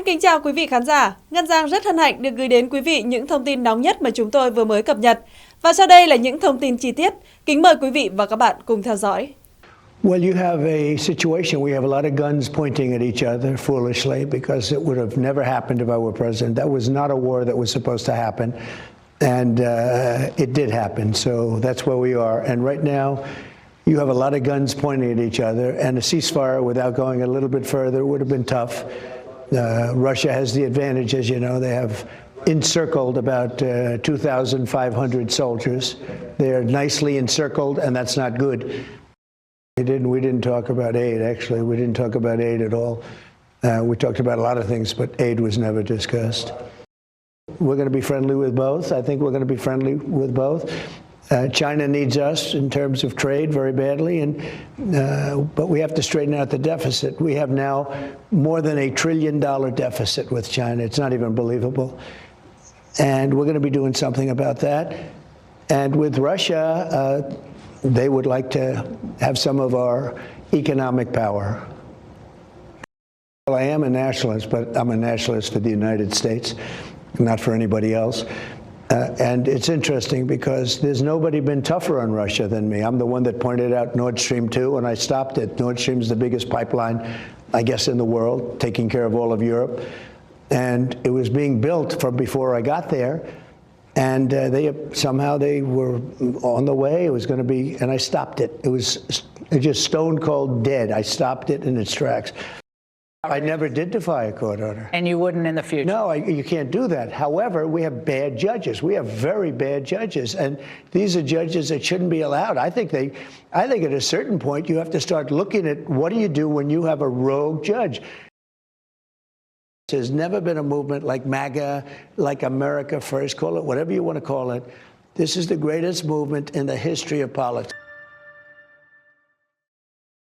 kính chào quý vị khán giả. Ngân Giang rất hân hạnh được gửi đến quý vị những thông tin nóng nhất mà chúng tôi vừa mới cập nhật. Và sau đây là những thông tin chi tiết. Kính mời quý vị và các bạn cùng theo dõi. Well, you have a situation where you have a lot of guns pointing at each other foolishly because it would have never happened if I were president. That was not a war that was supposed to happen. And it did happen. So that's where we are. And right now, you have a lot of guns pointing at each other. And a ceasefire without going a little bit further would have been tough. Russia has the advantage, as you know. They have encircled about 2,500 soldiers. They are nicely encircled, and that's not good. We didn't talk about aid, actually. We didn't talk about aid at all. We talked about a lot of things, but aid was never discussed. We're going to be friendly with both. I think we're going to be friendly with both. China needs us in terms of trade very badly, but we have to straighten out the deficit. We have now more than $1 trillion deficit with China. It's not even believable. And we're going to be doing something about that. And with Russia, they would like to have some of our economic power. Well, I am a nationalist, but I'm a nationalist for the United States, not for anybody else. And it's interesting because there's nobody been tougher on Russia than me. I'm the one that pointed out Nord Stream 2, and I stopped it. Nord Stream's the biggest pipeline, I guess, in the world, taking care of all of Europe. And it was being built from before I got there. And somehow they were on the way. It was going to be, and I stopped it. It was just stone cold dead. I stopped it in its tracks. I never did defy a court order. And you wouldn't in the future? No, you can't do that. However, we have bad judges. We have very bad judges. And these are judges that shouldn't be allowed. I think at a certain point you have to start looking at what do you do when you have a rogue judge. There's never been a movement like MAGA, like America First, call it whatever you want to call it. This is the greatest movement in the history of politics.